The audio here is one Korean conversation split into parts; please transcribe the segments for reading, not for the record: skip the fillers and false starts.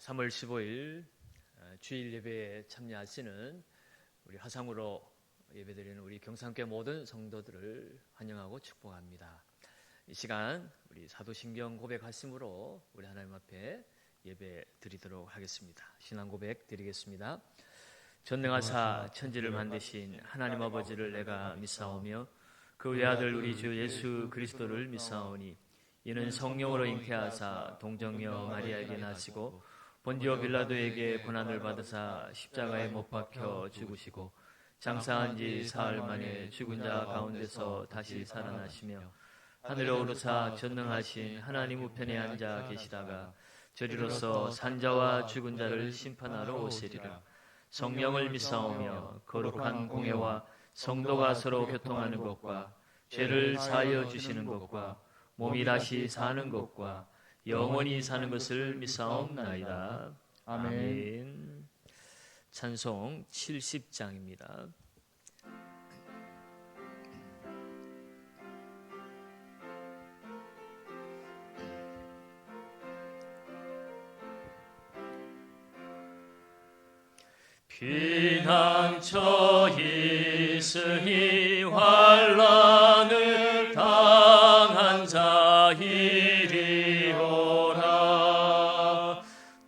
3월 15일 주일 예배에 참여하시는 우리 화상으로 예배드리는 우리 경상교회 모든 성도들을 환영하고 축복합니다. 이 시간 우리 사도신경 고백하심으로 우리 하나님 앞에 예배 드리도록 하겠습니다. 신앙 고백 드리겠습니다. 전능하사 천지를 만드신 하나님 아버지를 내가 믿사오며 그 외아들 우리 주 예수 그리스도를 믿사오니 이는 성령으로 잉태하사 동정녀 마리아에게 나시고 본디오 빌라도에게 고난을 받으사 십자가에 못 박혀 죽으시고 장사한 지 사흘 만에 죽은 자 가운데서 다시 살아나시며 하늘에 오르사 전능하신 하나님 우편에 앉아 계시다가 저리로서 산자와 죽은 자를 심판하러 오시리라. 성령을 믿사오며 거룩한 공회와 성도가 서로 교통하는 것과 죄를 사하여 주시는 것과 몸이 다시 사는 것과 영원히 사는 것을 믿사옵나이다. 아멘. 찬송 70장입니다. 피난처 있으니 환난을 당한 자이리오라.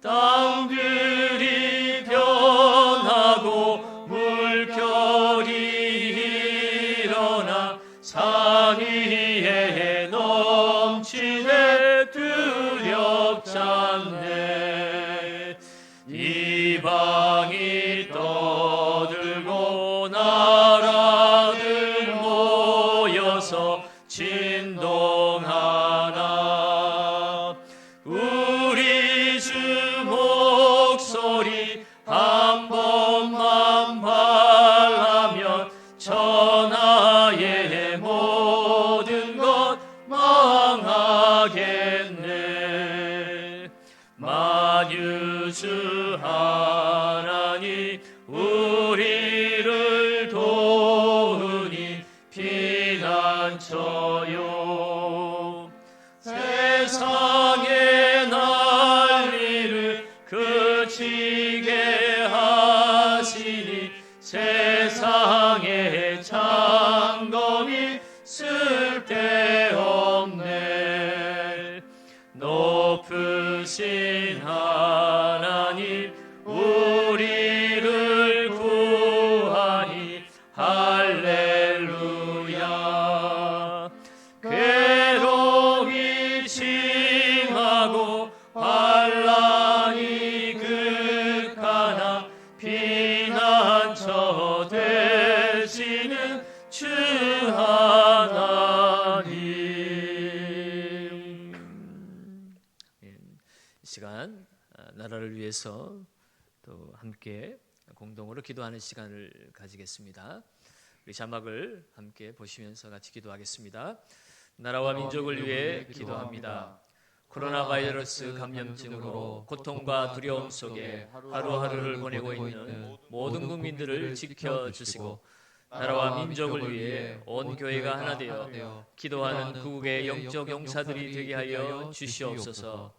땅들이 변하고 물결이 일어나 산 위에 넘치네 두렵잖네. 이방이 떠들고 나라들 모여서 진동하나. 우리 주 목소리 한 번만 발하면 천하의 모든 것 망하겠네. 만유주 하나님 우리를 도우니 피난처요. 세상의 난리를 그치게 하시니 세상의 창검이 쓸데없네. 높으신 하나님 우리를 구하니 할렐루야. 괴로움이 심하고 환난이 극하나 피난처 되시는 주 하나님. 이 시간 나라를 위해서 또 함께 공동으로 기도하는 시간을 가지겠습니다. 우리 자막을 함께 보시면서 같이 기도하겠습니다. 나라와 민족을 위해 기도합니다. 코로나 바이러스 감염증으로 고통과 두려움 속에 하루하루를 보내고 있는 모든 국민들을 지켜주시고 나라와 민족을 위해 온 교회가 하나 되어 기도하는 구국의 영적 용사들이 되게 하여 주시옵소서.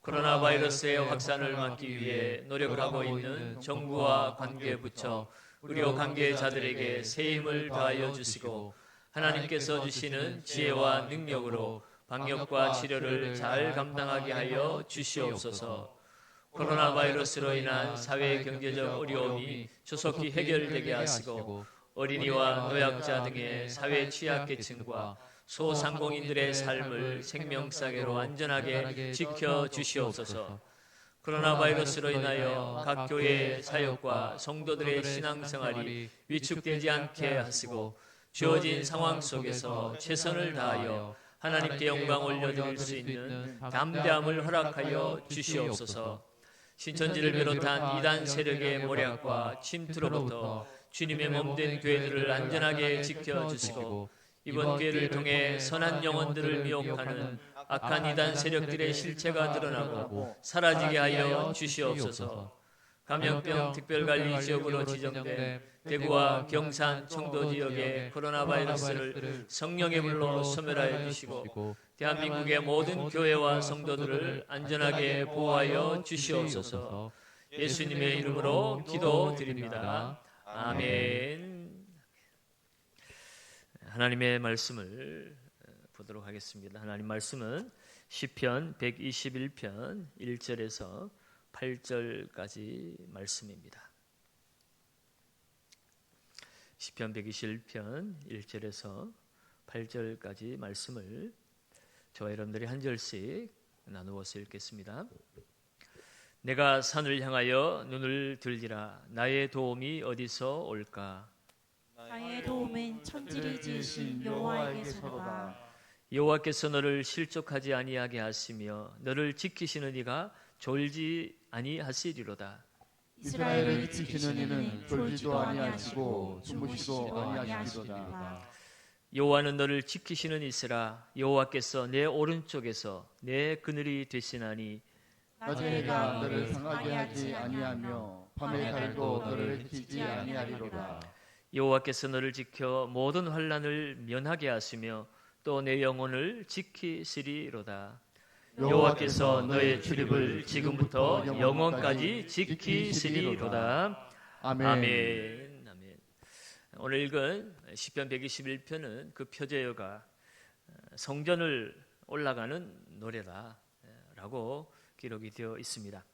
코로나 바이러스의 확산을 막기 위해 노력하고 있는 정부와 관계부처, 의료 관계자들에게 새 힘을 더하여 주시고 하나님께서 주시는 지혜와 능력으로 방역과 치료를 잘 감당하게 하여 주시옵소서. 코로나 바이러스로 인한 사회 경제적 어려움이 조속히 해결되게 하시고 어린이와 노약자 등의 사회 취약계층과 소상공인들의 삶을 생명사계로 안전하게 지켜주시옵소서. 코로나 바이러스로 인하여 각 교회의 사역과 성도들의 신앙생활이 위축되지 않게 하시고 주어진 상황 속에서 최선을 다하여 하나님께 영광 올려드릴 수 있는 담대함을 허락하여 주시옵소서. 신천지를 비롯한 이단 세력의 모략과 침투로부터 주님의 몸된 교회들을 안전하게 지켜주시고 이번 기회를 통해 선한 영혼들을 미혹하는 악한 이단 세력들의 실체가 드러나고 사라지게 하여 주시옵소서. 감염병 특별관리 지역으로 지정된 대구와 경산, 청도 지역의 코로나 바이러스를 성령의 불로 소멸하여 주시고 대한민국의 모든 교회와 성도들을 안전하게 보호하여 주시옵소서. 예수님의 이름으로 기도드립니다. 아멘. 하나님의 말씀을 보도록 하겠습니다. 하나님 말씀은 시편 121편 1절에서 8절까지 말씀입니다. 시편 121편 1절에서 8절까지 말씀을 저와 여러분들이 한 절씩 나누어서 읽겠습니다. 내가 산을 향하여 눈을 들리라. 나의 도움이 어디서 올까? 나의 도움은 천지를 지으신 여호와에게서로다. 여호와께서 너를 실족하지 아니하게 하시며 너를 지키시는 이가 졸지 아니하시리로다. 이스라엘을 지키시는 이는 졸지도 아니하시고 주무시도 아니하시리로다. 여호와는 너를 지키시는 이시라. 여호와께서 내 오른쪽에서 내 그늘이 되시나니 낮의 해가 너를 상하게 하지 아니하며 밤의 달도 너를 해치지 아니하리로다. 여호와께서 너를 지켜 모든 환난을 면하게 하시며 또 내 영혼을 지키시리로다. 여호와께서 너의 출입을 지금부터 영원까지 지키시리로다. 아멘. 아멘. 오늘 읽은 시편 121편은 그 표제어가 성전을 올라가는 노래다라고 기록이 되어 있습니다.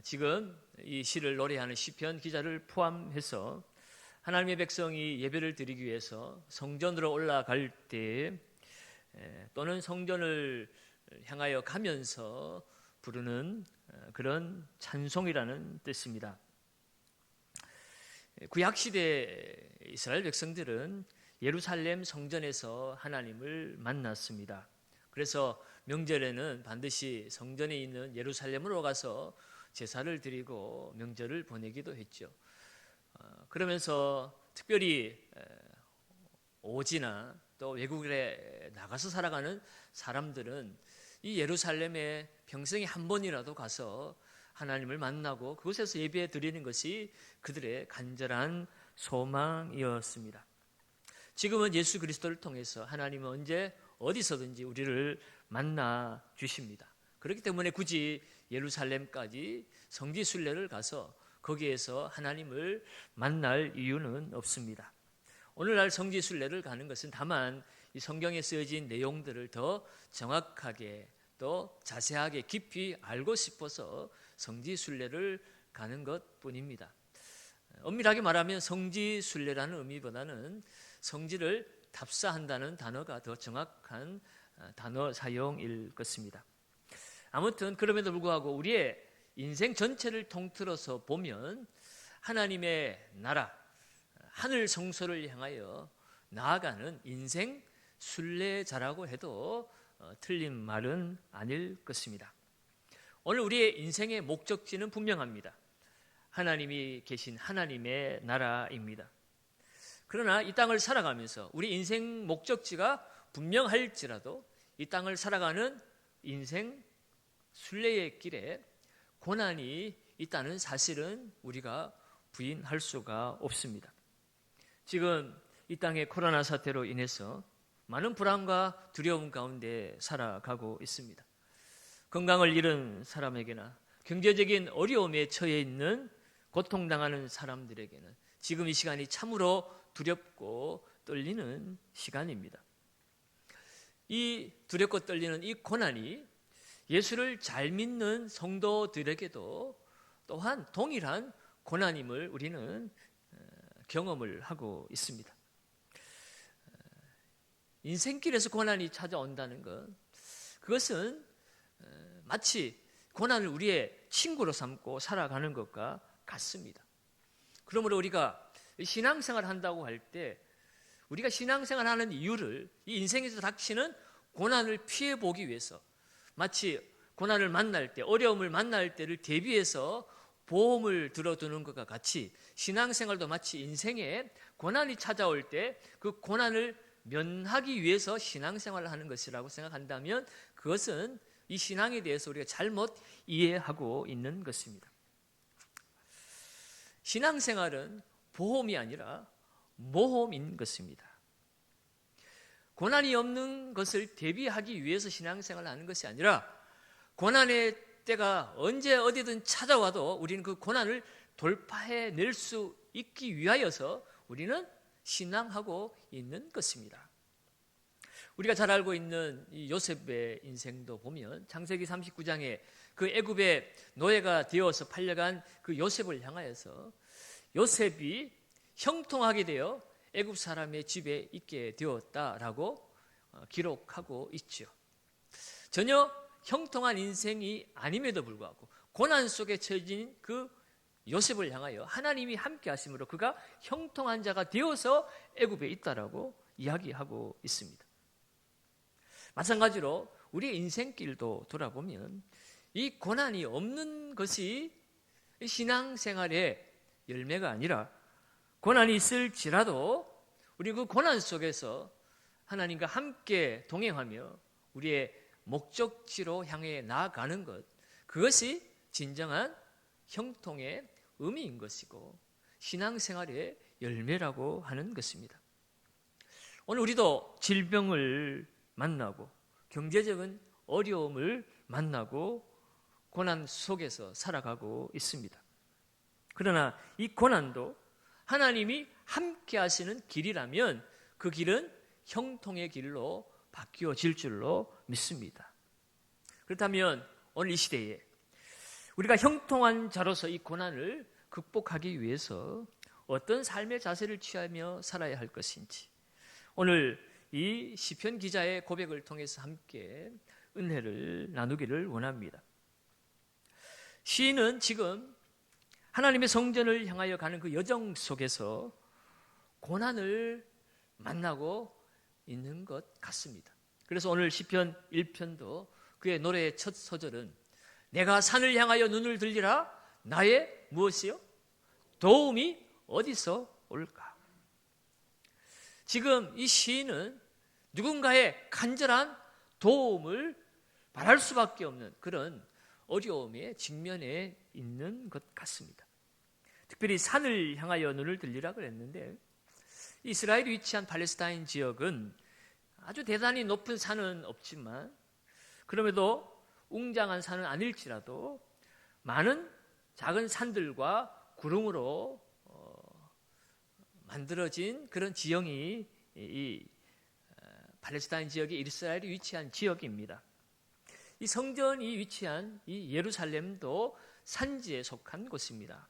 지금 이 시를 노래하는 시편 기자를 포함해서 하나님의 백성이 예배를 드리기 위해서 성전으로 올라갈 때 또는 성전을 향하여 가면서 부르는 그런 찬송이라는 뜻입니다. 구약시대 이스라엘 백성들은 예루살렘 성전에서 하나님을 만났습니다. 그래서 명절에는 반드시 성전에 있는 예루살렘으로 가서 제사를 드리고 명절을 보내기도 했죠. 그러면서 특별히 오지나 또 외국에 나가서 살아가는 사람들은 이 예루살렘에 평생에 한 번이라도 가서 하나님을 만나고 그곳에서 예배 드리는 것이 그들의 간절한 소망이었습니다. 지금은 예수 그리스도를 통해서 하나님은 언제 어디서든지 우리를 만나 주십니다. 그렇기 때문에 굳이 예루살렘까지 성지순례를 가서 거기에서 하나님을 만날 이유는 없습니다. 오늘날 성지순례를 가는 것은 다만 이 성경에 쓰여진 내용들을 더 정확하게 또 자세하게 깊이 알고 싶어서 성지순례를 가는 것뿐입니다. 엄밀하게 말하면 성지순례라는 의미보다는 성지를 답사한다는 단어가 더 정확한 단어 사용일 것입니다. 아무튼 그럼에도 불구하고 우리의 인생 전체를 통틀어서 보면 하나님의 나라, 하늘 성소를 향하여 나아가는 인생 순례자라고 해도 틀린 말은 아닐 것입니다. 오늘 우리의 인생의 목적지는 분명합니다. 하나님이 계신 하나님의 나라입니다. 그러나 이 땅을 살아가면서 우리 인생 목적지가 분명할지라도 이 땅을 살아가는 인생 순례의 길에 고난이 있다는 사실은 우리가 부인할 수가 없습니다. 지금 이 땅의 코로나 사태로 인해서 많은 불안과 두려움 가운데 살아가고 있습니다. 건강을 잃은 사람에게나 경제적인 어려움에 처해 있는 고통당하는 사람들에게는 지금 이 시간이 참으로 두렵고 떨리는 시간입니다. 이 두렵고 떨리는 이 고난이 예수를 잘 믿는 성도들에게도 또한 동일한 고난임을 우리는 경험을 하고 있습니다. 인생길에서 고난이 찾아온다는 것, 그것은 마치 고난을 우리의 친구로 삼고 살아가는 것과 같습니다. 그러므로 우리가 신앙생활을 한다고 할 때 우리가 신앙생활을 하는 이유를 이 인생에서 닥치는 고난을 피해보기 위해서 마치 고난을 만날 때, 어려움을 만날 때를 대비해서 보험을 들어두는 것과 같이 신앙생활도 마치 인생에 고난이 찾아올 때 그 고난을 면하기 위해서 신앙생활을 하는 것이라고 생각한다면 그것은 이 신앙에 대해서 우리가 잘못 이해하고 있는 것입니다. 신앙생활은 보험이 아니라 모험인 것입니다. 고난이 없는 것을 대비하기 위해서 신앙생활을 하는 것이 아니라 고난의 때가 언제 어디든 찾아와도 우리는 그 고난을 돌파해낼 수 있기 위하여서 우리는 신앙하고 있는 것입니다. 우리가 잘 알고 있는 이 요셉의 인생도 보면 창세기 39장에 그 애굽의 노예가 되어서 팔려간 그 요셉을 향하여서 요셉이 형통하게 되어 애굽 사람의 집에 있게 되었다라고 기록하고 있죠. 전혀 형통한 인생이 아님에도 불구하고 고난 속에 처해진 그 요셉을 향하여 하나님이 함께 하심으로 그가 형통한 자가 되어서 애굽에 있다라고 이야기하고 있습니다. 마찬가지로 우리의 인생길도 돌아보면 이 고난이 없는 것이 신앙생활의 열매가 아니라 고난이 있을지라도 우리 그 고난 속에서 하나님과 함께 동행하며 우리의 목적지로 향해 나아가는 것, 그것이 진정한 형통의 의미인 것이고 신앙생활의 열매라고 하는 것입니다. 오늘 우리도 질병을 만나고 경제적인 어려움을 만나고 고난 속에서 살아가고 있습니다. 그러나 이 고난도 하나님이 함께 하시는 길이라면 그 길은 형통의 길로 바뀌어질 줄로 믿습니다. 그렇다면 오늘 이 시대에 우리가 형통한 자로서 이 고난을 극복하기 위해서 어떤 삶의 자세를 취하며 살아야 할 것인지 오늘 이 시편 기자의 고백을 통해서 함께 은혜를 나누기를 원합니다. 시인은 지금 하나님의 성전을 향하여 가는 그 여정 속에서 고난을 만나고 있는 것 같습니다. 그래서 오늘 시편 1편도 그의 노래의 첫 소절은 내가 산을 향하여 눈을 들리라 나의 무엇이요? 도움이 어디서 올까? 지금 이 시인은 누군가의 간절한 도움을 바랄 수밖에 없는 그런 어려움에 직면해 있는 것 같습니다. 특별히 산을 향하여 눈을 들리라 그랬는데 이스라엘이 위치한 팔레스타인 지역은 아주 대단히 높은 산은 없지만 그럼에도 웅장한 산은 아닐지라도 많은 작은 산들과 구름으로 만들어진 그런 지형이 이 팔레스타인 지역이 이스라엘이 위치한 지역입니다. 이 성전이 위치한 이 예루살렘도 산지에 속한 곳입니다.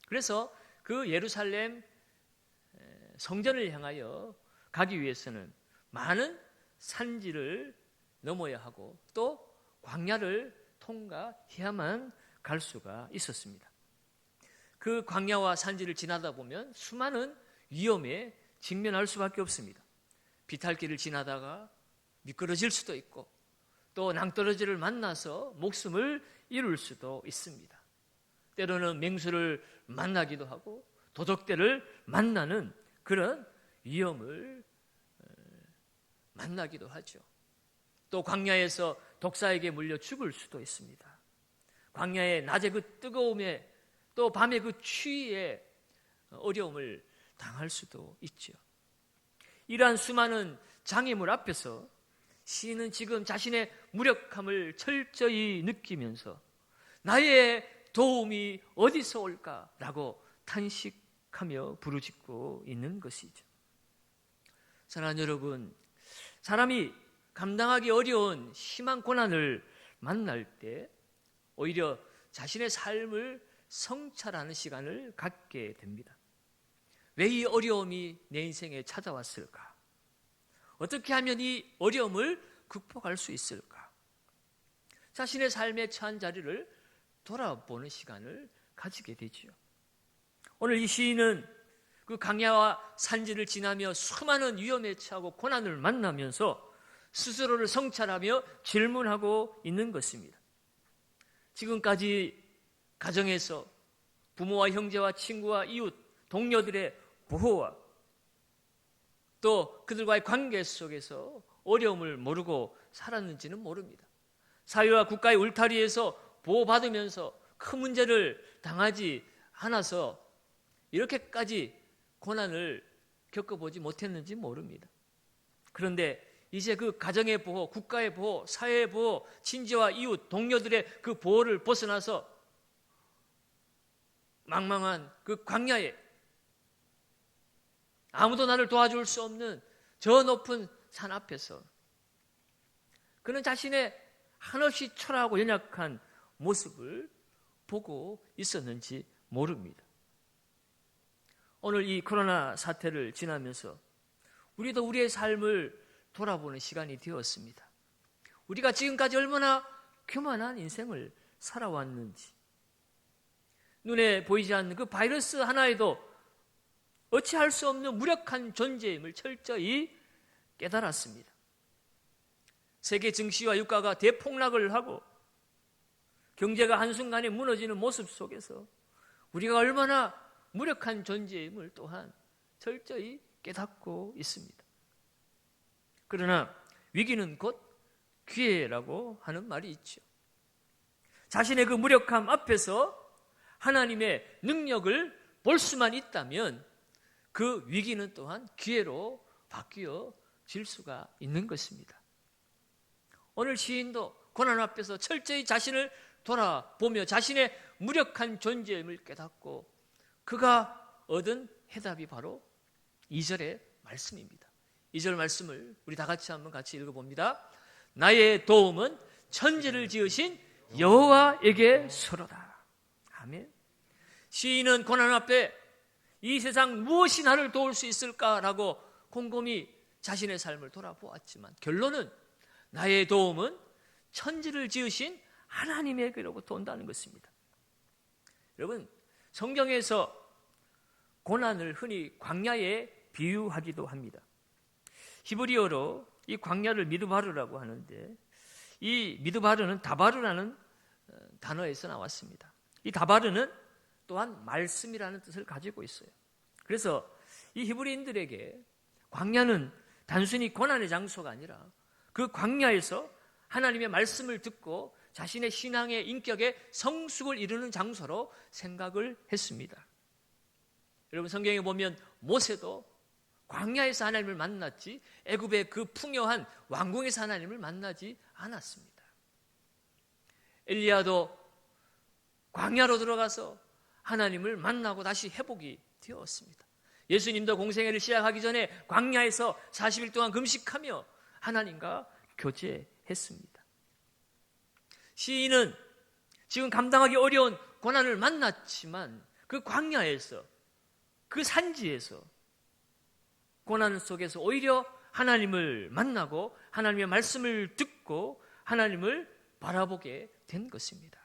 그래서 그 예루살렘 성전을 향하여 가기 위해서는 많은 산지를 넘어야 하고 또 광야를 통과해야만 갈 수가 있었습니다. 그 광야와 산지를 지나다 보면 수많은 위험에 직면할 수밖에 없습니다. 비탈길을 지나다가 미끄러질 수도 있고 또 낭떠러지를 만나서 목숨을 잃을 수도 있습니다. 때로는 맹수를 만나기도 하고 도적들을 만나는 그런 위험을 만나기도 하죠. 또 광야에서 독사에게 물려 죽을 수도 있습니다. 광야의 낮의 그 뜨거움에 또 밤의 그 추위에 어려움을 당할 수도 있죠. 이러한 수많은 장애물 앞에서 시인은 지금 자신의 무력함을 철저히 느끼면서 나의 도움이 어디서 올까라고 탄식하며 부르짖고 있는 것이죠. 사랑하는 여러분, 사람이 감당하기 어려운 심한 고난을 만날 때 오히려 자신의 삶을 성찰하는 시간을 갖게 됩니다. 왜 이 어려움이 내 인생에 찾아왔을까? 어떻게 하면 이 어려움을 극복할 수 있을까? 자신의 삶에 처한 자리를 돌아보는 시간을 가지게 되지요. 오늘 이 시인은 그 강야와 산지를 지나며 수많은 위험에 처하고 고난을 만나면서 스스로를 성찰하며 질문하고 있는 것입니다. 지금까지 가정에서 부모와 형제와 친구와 이웃, 동료들의 보호와 또 그들과의 관계 속에서 어려움을 모르고 살았는지는 모릅니다. 사회와 국가의 울타리에서 보호받으면서 큰 문제를 당하지 않아서 이렇게까지 고난을 겪어보지 못했는지 모릅니다. 그런데 이제 그 가정의 보호, 국가의 보호, 사회의 보호, 친지와 이웃, 동료들의 그 보호를 벗어나서 망망한 그 광야에 아무도 나를 도와줄 수 없는 저 높은 산 앞에서 그는 자신의 한없이 초라하고 연약한 모습을 보고 있었는지 모릅니다. 오늘 이 코로나 사태를 지나면서 우리도 우리의 삶을 돌아보는 시간이 되었습니다. 우리가 지금까지 얼마나 교만한 인생을 살아왔는지, 눈에 보이지 않는 그 바이러스 하나에도 어찌할 수 없는 무력한 존재임을 철저히 깨달았습니다. 세계 증시와 유가가 대폭락을 하고 경제가 한순간에 무너지는 모습 속에서 우리가 얼마나 무력한 존재임을 또한 철저히 깨닫고 있습니다. 그러나 위기는 곧 기회라고 하는 말이 있죠. 자신의 그 무력함 앞에서 하나님의 능력을 볼 수만 있다면 그 위기는 또한 기회로 바뀌어질 수가 있는 것입니다. 오늘 시인도 고난 앞에서 철저히 자신을 돌아보며 자신의 무력한 존재임을 깨닫고 그가 얻은 해답이 바로 2절의 말씀입니다. 2절 말씀을 우리 다 같이 한번 같이 읽어봅니다. 나의 도움은 천지를 지으신 여호와에게서로다. 아멘. 시인은 고난 앞에 이 세상 무엇이 나를 도울 수 있을까라고 곰곰이 자신의 삶을 돌아보았지만 결론은 나의 도움은 천지를 지으신 하나님에게로부터 온다는 것입니다. 여러분, 성경에서 고난을 흔히 광야에 비유하기도 합니다. 히브리어로 이 광야를 미드바르라고 하는데 이 미드바르는 다바르라는 단어에서 나왔습니다. 이 다바르는 또한 말씀이라는 뜻을 가지고 있어요. 그래서 이 히브리인들에게 광야는 단순히 고난의 장소가 아니라 그 광야에서 하나님의 말씀을 듣고 자신의 신앙의 인격의 성숙을 이루는 장소로 생각을 했습니다. 여러분 성경에 보면 모세도 광야에서 하나님을 만났지 애굽의 그 풍요한 왕궁에서 하나님을 만나지 않았습니다. 엘리야도 광야로 들어가서 하나님을 만나고 다시 회복이 되었습니다. 예수님도 공생애를 시작하기 전에 광야에서 40일 동안 금식하며 하나님과 교제했습니다. 시인은 지금 감당하기 어려운 고난을 만났지만 그 광야에서 그 산지에서 고난 속에서 오히려 하나님을 만나고 하나님의 말씀을 듣고 하나님을 바라보게 된 것입니다.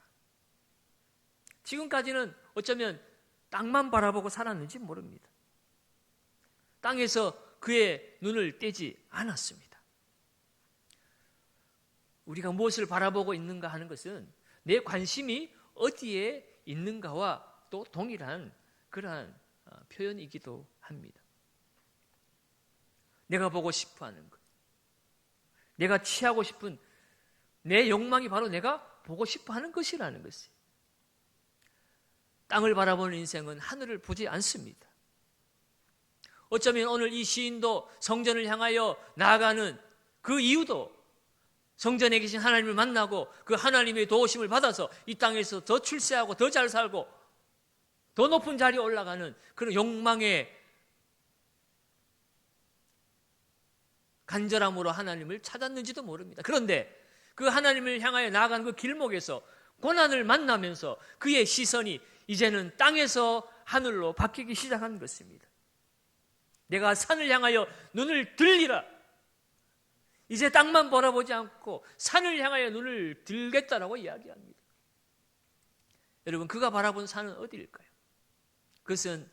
지금까지는 어쩌면 땅만 바라보고 살았는지 모릅니다. 땅에서 그의 눈을 떼지 않았습니다. 우리가 무엇을 바라보고 있는가 하는 것은 내 관심이 어디에 있는가와 또 동일한 그러한 표현이기도 합니다. 내가 보고 싶어하는 것, 내가 취하고 싶은 내 욕망이 바로 내가 보고 싶어하는 것이라는 것이에요. 땅을 바라보는 인생은 하늘을 보지 않습니다. 어쩌면 오늘 이 시인도 성전을 향하여 나아가는 그 이유도 성전에 계신 하나님을 만나고 그 하나님의 도우심을 받아서 이 땅에서 더 출세하고 더 잘 살고 더 높은 자리에 올라가는 그런 욕망의 간절함으로 하나님을 찾았는지도 모릅니다. 그런데 그 하나님을 향하여 나아가는 그 길목에서 고난을 만나면서 그의 시선이 이제는 땅에서 하늘로 바뀌기 시작한 것입니다. 내가 산을 향하여 눈을 들리라. 이제 땅만 바라보지 않고 산을 향하여 눈을 들겠다라고 이야기합니다. 여러분, 그가 바라본 산은 어디일까요? 그것은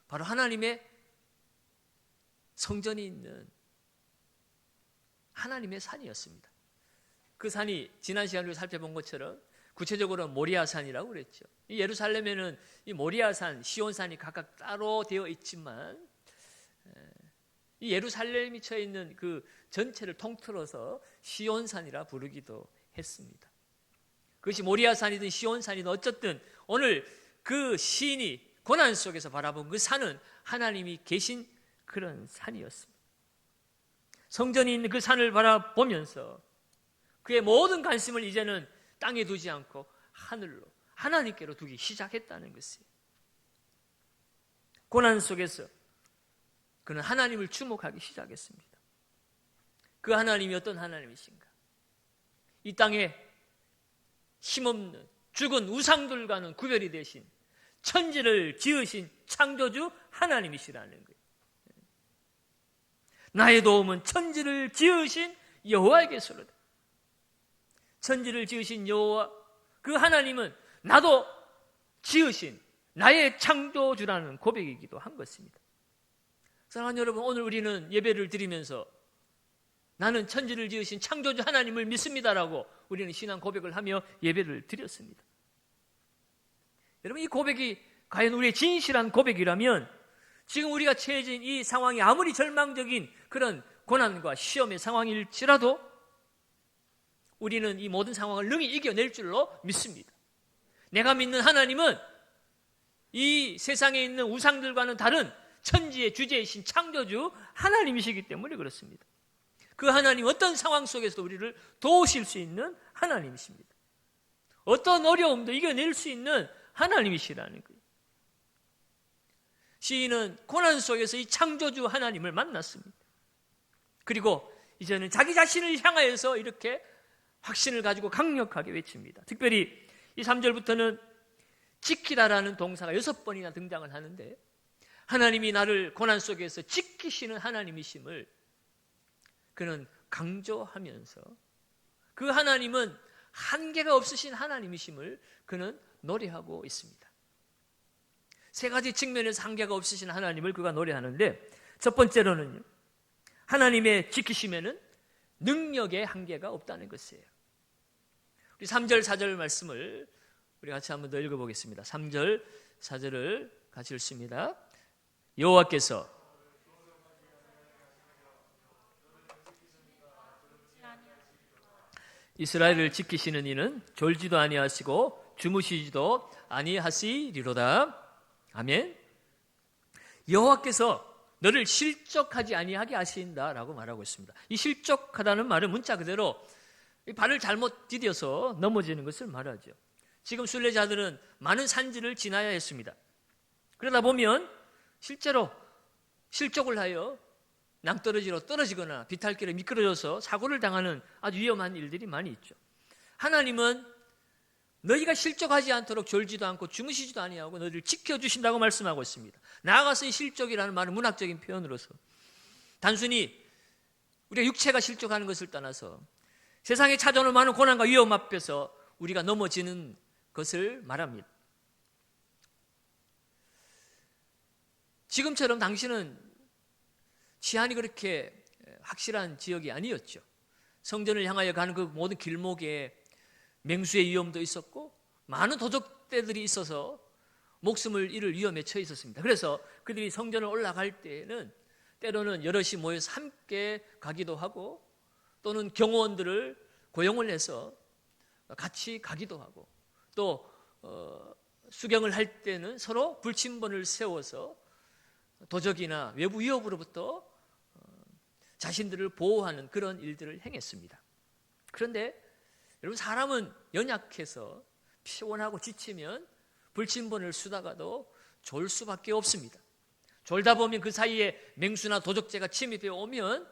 바로 하나님의 성전이 있는 하나님의 산이었습니다. 그 산이 지난 시간에 살펴본 것처럼 구체적으로는 모리아산이라고 그랬죠. 이 예루살렘에는 이 모리아산, 시온산이 각각 따로 되어 있지만 이 예루살렘이 처해 있는 그 전체를 통틀어서 시온산이라 부르기도 했습니다. 그것이 모리아산이든 시온산이든 어쨌든 오늘 그 시인이 고난 속에서 바라본 그 산은 하나님이 계신 그런 산이었습니다. 성전이 있는 그 산을 바라보면서 그의 모든 관심을 이제는 땅에 두지 않고 하늘로, 하나님께로 두기 시작했다는 것이에요. 고난 속에서 그는 하나님을 주목하기 시작했습니다. 그 하나님이 어떤 하나님이신가? 이 땅에 힘없는 죽은 우상들과는 구별이 되신 천지를 지으신 창조주 하나님이시라는 거예요. 나의 도움은 천지를 지으신 여호와에게서로다. 천지를 지으신 여호와, 그 하나님은 나도 지으신 나의 창조주라는 고백이기도 한 것입니다. 사랑하는 여러분, 오늘 우리는 예배를 드리면서 나는 천지를 지으신 창조주 하나님을 믿습니다라고 우리는 신앙 고백을 하며 예배를 드렸습니다. 여러분, 이 고백이 과연 우리의 진실한 고백이라면 지금 우리가 처해진 이 상황이 아무리 절망적인 그런 고난과 시험의 상황일지라도 우리는 이 모든 상황을 능히 이겨낼 줄로 믿습니다. 내가 믿는 하나님은 이 세상에 있는 우상들과는 다른 천지의 주제이신 창조주 하나님이시기 때문에 그렇습니다. 그 하나님 어떤 상황 속에서도 우리를 도우실 수 있는 하나님이십니다. 어떤 어려움도 이겨낼 수 있는 하나님이시라는 거예요. 시인은 고난 속에서 이 창조주 하나님을 만났습니다. 그리고 이제는 자기 자신을 향하여서 이렇게 확신을 가지고 강력하게 외칩니다. 특별히 이 3절부터는 지키다라는 동사가 6번이나 등장을 하는데 하나님이 나를 고난 속에서 지키시는 하나님이심을 그는 강조하면서 그 하나님은 한계가 없으신 하나님이심을 그는 노래하고 있습니다. 세 가지 측면에서 한계가 없으신 하나님을 그가 노래하는데 첫 번째로는요, 하나님의 지키심에는 능력의 한계가 없다는 것이에요. 우리 3절, 4절 말씀을 우리 같이 한번 더 읽어보겠습니다. 3절, 4절을 같이 읽습니다. 여호와께서 이스라엘을 지키시는 이는 졸지도 아니하시고 주무시지도 아니하시리로다. 아멘. 여호와께서 너를 실족하지 아니하게 하신다라고 말하고 있습니다. 이 실족하다는 말은 문자 그대로 발을 잘못 디뎌서 넘어지는 것을 말하죠. 지금 순례자들은 많은 산지를 지나야 했습니다. 그러다 보면 실제로 실족을 하여 낭떠러지로 떨어지거나 비탈길에 미끄러져서 사고를 당하는 아주 위험한 일들이 많이 있죠. 하나님은 너희가 실족하지 않도록 졸지도 않고 주무시지도 아니하고 너희를 지켜주신다고 말씀하고 있습니다. 나아가서 이 실족이라는 말은 문학적인 표현으로서 단순히 우리가 육체가 실족하는 것을 떠나서 세상에 찾아오는 많은 고난과 위험 앞에서 우리가 넘어지는 것을 말합니다. 지금처럼 당신은 치안이 그렇게 확실한 지역이 아니었죠. 성전을 향하여 가는 그 모든 길목에 맹수의 위험도 있었고 많은 도적대들이 있어서 목숨을 잃을 위험에 처해 있었습니다. 그래서 그들이 성전을 올라갈 때에는 때로는 여럿이 모여서 함께 가기도 하고 또는 경호원들을 고용을 해서 같이 가기도 하고 또 수경을 할 때는 서로 불침번을 세워서 도적이나 외부 위협으로부터 자신들을 보호하는 그런 일들을 행했습니다. 그런데 여러분, 사람은 연약해서 피곤하고 지치면 불침번을 쓰다가도 졸 수밖에 없습니다. 졸다 보면 그 사이에 맹수나 도적제가 침입해 오면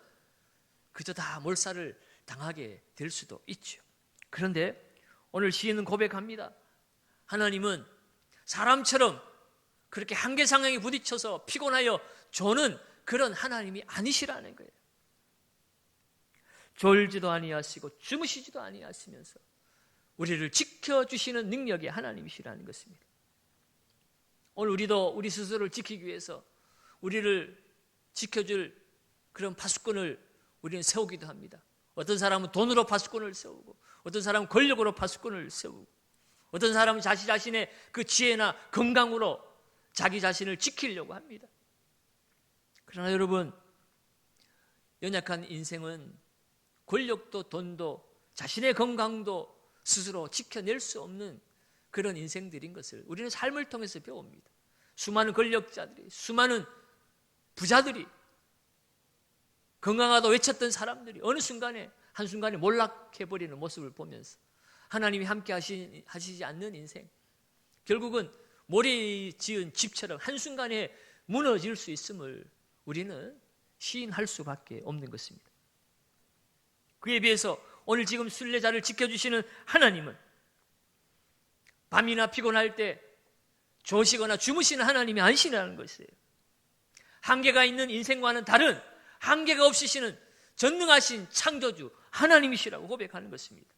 그저 다 몰살을 당하게 될 수도 있죠. 그런데 오늘 시인은 고백합니다. 하나님은 사람처럼 그렇게 한계 상황에 부딪혀서 피곤하여 조는 그런 하나님이 아니시라는 거예요. 졸지도 아니하시고 주무시지도 아니하시면서 우리를 지켜주시는 능력의 하나님이시라는 것입니다. 오늘 우리도 우리 스스로를 지키기 위해서 우리를 지켜줄 그런 파수꾼을 우리는 세우기도 합니다. 어떤 사람은 돈으로 파수꾼을 세우고 어떤 사람은 권력으로 파수꾼을 세우고 어떤 사람은 자신의 그 지혜나 건강으로 자기 자신을 지키려고 합니다. 그러나 여러분, 연약한 인생은 권력도 돈도 자신의 건강도 스스로 지켜낼 수 없는 그런 인생들인 것을 우리는 삶을 통해서 배웁니다. 수많은 권력자들이, 수많은 부자들이, 건강하다 외쳤던 사람들이 어느 순간에 한순간에 몰락해버리는 모습을 보면서 하나님이 함께 하시지 않는 인생, 결국은 모래 지은 집처럼 한순간에 무너질 수 있음을 우리는 시인할 수밖에 없는 것입니다. 그에 비해서 오늘 지금 순례자를 지켜주시는 하나님은 밤이나 피곤할 때 조시거나 주무시는 하나님이 아니시라는 것이에요. 한계가 있는 인생과는 다른 한계가 없으시는 전능하신 창조주 하나님이시라고 고백하는 것입니다.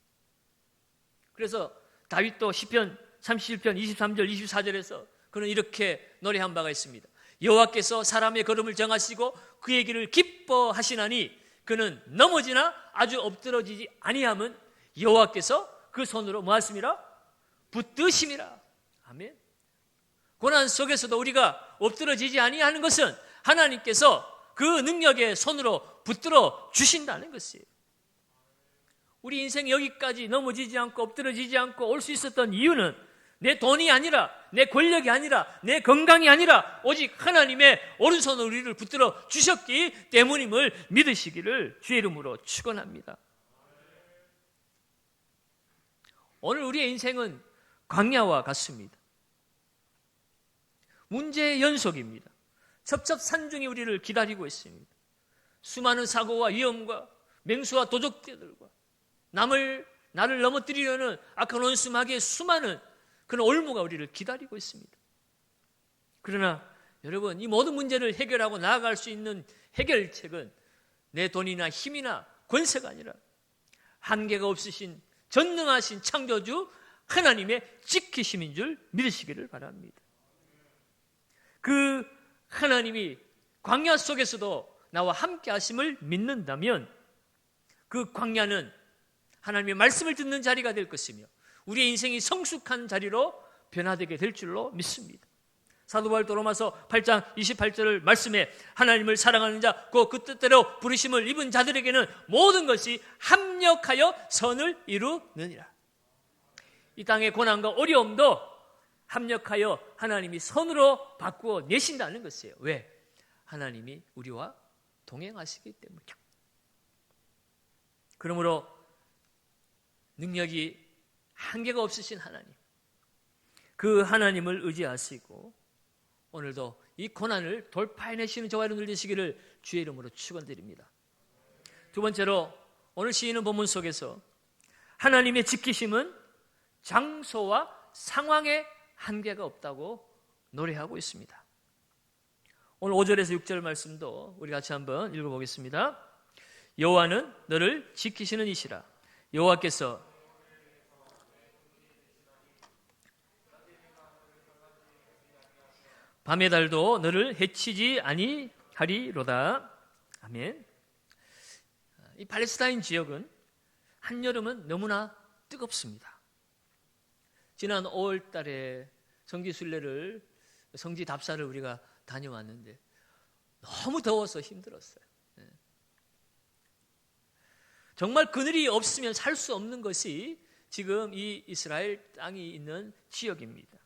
그래서 다윗도 시편 37편 23절 24절에서 그는 이렇게 노래한 바가 있습니다. 여호와께서 사람의 걸음을 정하시고 그의 길을 기뻐하시나니 그는 넘어지나 아주 엎드러지지 아니함은 여호와께서 그 손으로 뭐하심이라? 붙드심이라. 아멘. 고난 속에서도 우리가 엎드러지지 아니하는 것은 하나님께서 그 능력의 손으로 붙들어 주신다는 것이에요. 우리 인생 여기까지 넘어지지 않고 엎드러지지 않고 올 수 있었던 이유는 내 돈이 아니라, 내 권력이 아니라, 내 건강이 아니라 오직 하나님의 오른손으로 우리를 붙들어 주셨기 때문임을 믿으시기를 주의 이름으로 축원합니다. 오늘 우리의 인생은 광야와 같습니다. 문제의 연속입니다. 첩첩산중이 우리를 기다리고 있습니다. 수많은 사고와 위험과 맹수와 도적들과 나를 넘어뜨리려는 악한 원수마귀의 수많은 그런 올무가 우리를 기다리고 있습니다. 그러나 여러분, 이 모든 문제를 해결하고 나아갈 수 있는 해결책은 내 돈이나 힘이나 권세가 아니라 한계가 없으신 전능하신 창조주 하나님의 지키심인 줄 믿으시기를 바랍니다. 그 하나님이 광야 속에서도 나와 함께 하심을 믿는다면 그 광야는 하나님의 말씀을 듣는 자리가 될 것이며 우리의 인생이 성숙한 자리로 변화되게 될 줄로 믿습니다. 사도 바울도 로마서 8장 28절을 말씀에 하나님을 사랑하는 자, 그 뜻대로 부르심을 입은 자들에게는 모든 것이 합력하여 선을 이루느니라. 이 땅의 고난과 어려움도 합력하여 하나님이 선으로 바꾸어 내신다는 것이에요. 왜? 하나님이 우리와 동행하시기 때문이죠. 그러므로 능력이 한계가 없으신 하나님, 그 하나님을 의지하시고 오늘도 이 고난을 돌파해내시는 저와 여러분들 되시기를 주의 이름으로 축원드립니다. 두 번째로 오늘 시인은 본문 속에서 하나님의 지키심은 장소와 상황에 한계가 없다고 노래하고 있습니다. 오늘 5절에서 6절 말씀도 우리 같이 한번 읽어보겠습니다. 여호와는 너를 지키시는 이시라. 여호와께서 밤의 달도 너를 해치지 아니하리로다. 아멘. 이 팔레스타인 지역은 한여름은 너무나 뜨겁습니다. 지난 5월 달에 성지 답사를 우리가 다녀왔는데 너무 더워서 힘들었어요. 정말 그늘이 없으면 살 수 없는 것이 지금 이 이스라엘 땅이 있는 지역입니다.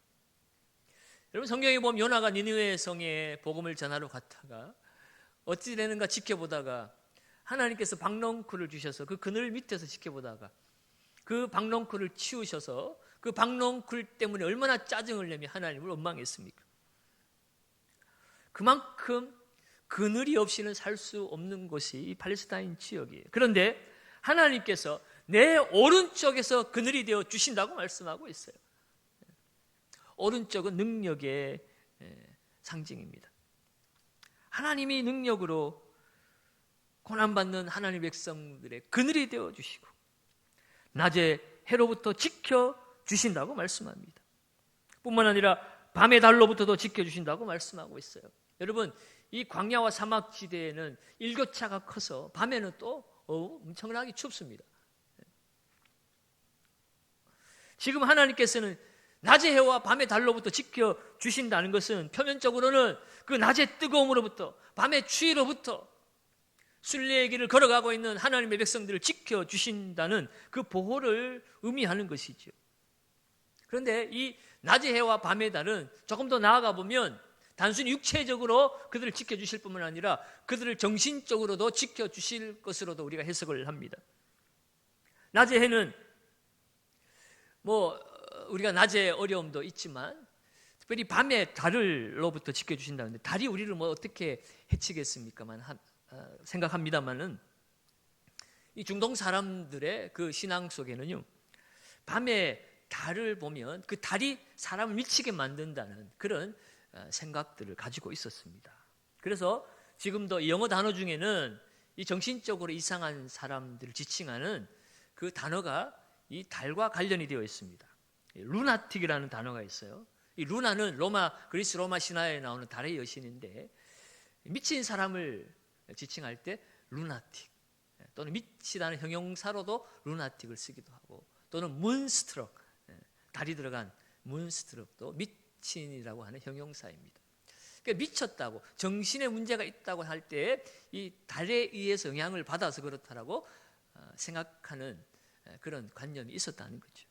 여러분, 성경에 보면 요나가 니느웨 성에 복음을 전하러 갔다가 어찌 되는가 지켜보다가 하나님께서 박농쿨을 주셔서 그 그늘 밑에서 지켜보다가 그 박농쿨을 치우셔서 그 박농쿨 때문에 얼마나 짜증을 내며 하나님을 원망했습니까? 그만큼 그늘이 없이는 살 수 없는 곳이 이 팔레스타인 지역이에요. 그런데 하나님께서 내 오른쪽에서 그늘이 되어 주신다고 말씀하고 있어요. 오른쪽은 능력의 상징입니다. 하나님이 능력으로 고난받는 하나님의 백성들의 그늘이 되어 주시고 낮에 해로부터 지켜주신다고 말씀합니다. 뿐만 아니라 밤의 달로부터도 지켜주신다고 말씀하고 있어요. 여러분, 이 광야와 사막지대에는 일교차가 커서 밤에는 또 엄청나게 춥습니다. 지금 하나님께서는 낮의 해와 밤의 달로부터 지켜주신다는 것은 표면적으로는 그 낮의 뜨거움으로부터 밤의 추위로부터 순례의 길을 걸어가고 있는 하나님의 백성들을 지켜주신다는 그 보호를 의미하는 것이죠. 그런데 이 낮의 해와 밤의 달은 조금 더 나아가 보면 단순히 육체적으로 그들을 지켜주실 뿐만 아니라 그들을 정신적으로도 지켜주실 것으로도 우리가 해석을 합니다. 낮의 해는 우리가 낮에 어려움도 있지만 특별히 밤에 달을로부터 지켜주신다는데, 달이 우리를 어떻게 해치겠습니까만 생각합니다만은, 이 중동 사람들의 그 신앙 속에는요, 밤에 달을 보면 그 달이 사람을 미치게 만든다는 그런 생각들을 가지고 있었습니다. 그래서 지금도 영어 단어 중에는 이 정신적으로 이상한 사람들을 지칭하는 그 단어가 이 달과 관련이 되어 있습니다. 루나틱이라는 단어가 있어요. 이 루나는 그리스 로마 신화에 나오는 달의 여신인데, 미친 사람을 지칭할 때 루나틱 또는 미치다는 형용사로도 루나틱을 쓰기도 하고, 또는 문스트럭, 달이 들어간 문스트럭도 미친이라고 하는 형용사입니다. 그러니까 미쳤다고, 정신에 문제가 있다고 할 때 이 달에 의해서 영향을 받아서 그렇다라고 생각하는 그런 관념이 있었다는 거죠.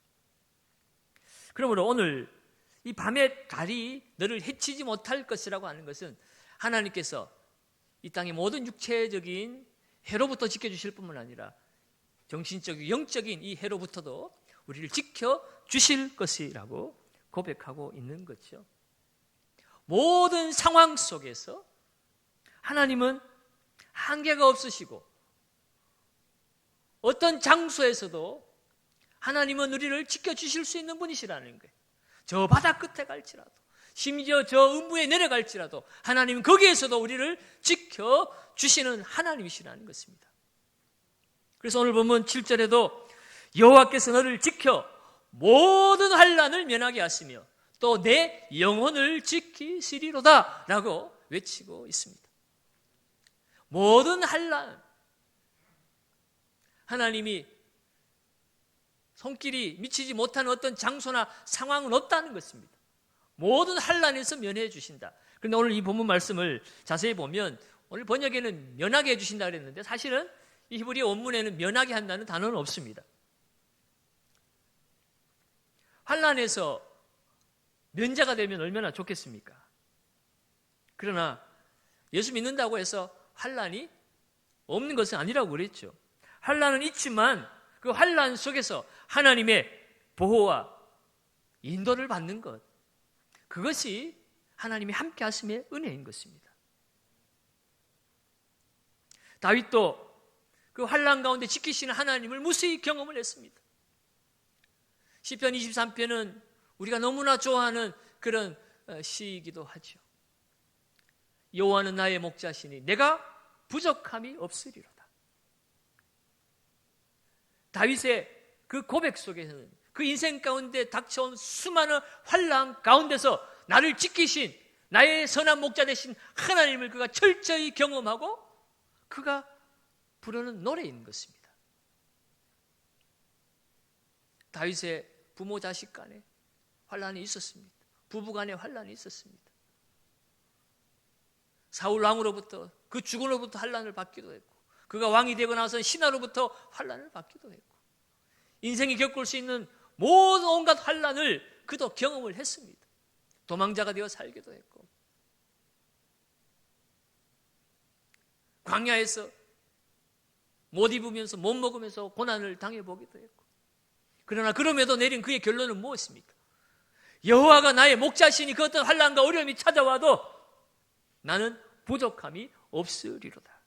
그러므로 오늘 이 밤의 달이 너를 해치지 못할 것이라고 하는 것은 하나님께서 이 땅의 모든 육체적인 해로부터 지켜주실 뿐만 아니라 정신적인 영적인 이 해로부터도 우리를 지켜주실 것이라고 고백하고 있는 거죠. 모든 상황 속에서 하나님은 한계가 없으시고, 어떤 장소에서도 하나님은 우리를 지켜주실 수 있는 분이시라는 거예요. 저 바다 끝에 갈지라도, 심지어 저 음부에 내려갈지라도 하나님은 거기에서도 우리를 지켜주시는 하나님이시라는 것입니다. 그래서 오늘 보면 7절에도 여호와께서 너를 지켜 모든 환난을 면하게 하시며 또 내 영혼을 지키시리로다 라고 외치고 있습니다. 모든 환난, 하나님이 손길이 미치지 못하는 어떤 장소나 상황은 없다는 것입니다. 모든 환난에서 면해 주신다. 그런데 오늘 이 본문 말씀을 자세히 보면 오늘 번역에는 면하게 해주신다 그랬는데, 사실은 이 히브리 원문에는 면하게 한다는 단어는 없습니다. 환난에서 면제가 되면 얼마나 좋겠습니까? 그러나 예수 믿는다고 해서 환난이 없는 것은 아니라고 그랬죠. 환난은 있지만 그 환난 속에서 하나님의 보호와 인도를 받는 것, 그것이 하나님이 함께 하심의 은혜인 것입니다. 다윗도 그 환난 가운데 지키시는 하나님을 무수히 경험을 했습니다. 시편 23편은 우리가 너무나 좋아하는 그런 시이기도 하죠. 여호와는 나의 목자시니 내가 부족함이 없으리로다. 다윗의 그 고백 속에서는 그 인생 가운데 닥쳐온 수많은 환난 가운데서 나를 지키신 나의 선한 목자 되신 하나님을 그가 철저히 경험하고 그가 부르는 노래인 것입니다. 다윗의 부모 자식 간에 환난이 있었습니다. 부부 간에 환난이 있었습니다. 사울 왕으로부터, 그 죽음으로부터 환난을 받기도 했고, 그가 왕이 되고 나서 신하로부터 환난을 받기도 했고, 인생이 겪을 수 있는 모든 온갖 환난을 그도 경험을 했습니다. 도망자가 되어 살기도 했고, 광야에서 못 입으면서 못 먹으면서 고난을 당해보기도 했고, 그러나 그럼에도 내린 그의 결론은 무엇입니까? 여호와가 나의 목자시니 그 어떤 환난과 어려움이 찾아와도 나는 부족함이 없으리로다.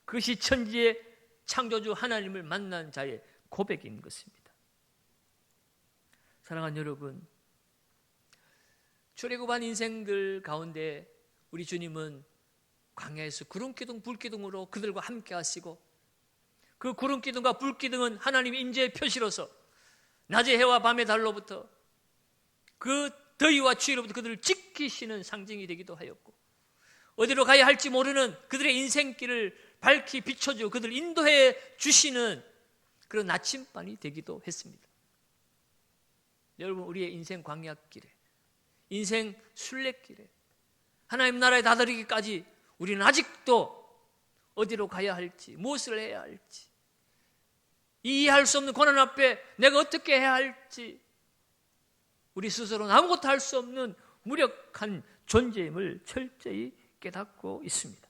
그것이 천지의 창조주 하나님을 만난 자의 고백인 것입니다. 사랑하는 여러분, 출애굽한 인생들 가운데 우리 주님은 광야에서 구름기둥 불기둥으로 그들과 함께 하시고, 그 구름기둥과 불기둥은 하나님의 임재의 표시로서 낮의 해와 밤의 달로부터 그 더위와 추위로부터 그들을 지키시는 상징이 되기도 하였고, 어디로 가야 할지 모르는 그들의 인생길을 밝히 비춰주고 그들을 인도해 주시는 그런 나침반이 되기도 했습니다. 여러분, 우리의 인생 광야길에, 인생 순례길에 하나님 나라에 다다르기까지 우리는 아직도 어디로 가야 할지, 무엇을 해야 할지 이해할 수 없는 고난 앞에 내가 어떻게 해야 할지 우리 스스로는 아무것도 할 수 없는 무력한 존재임을 철저히 깨닫고 있습니다.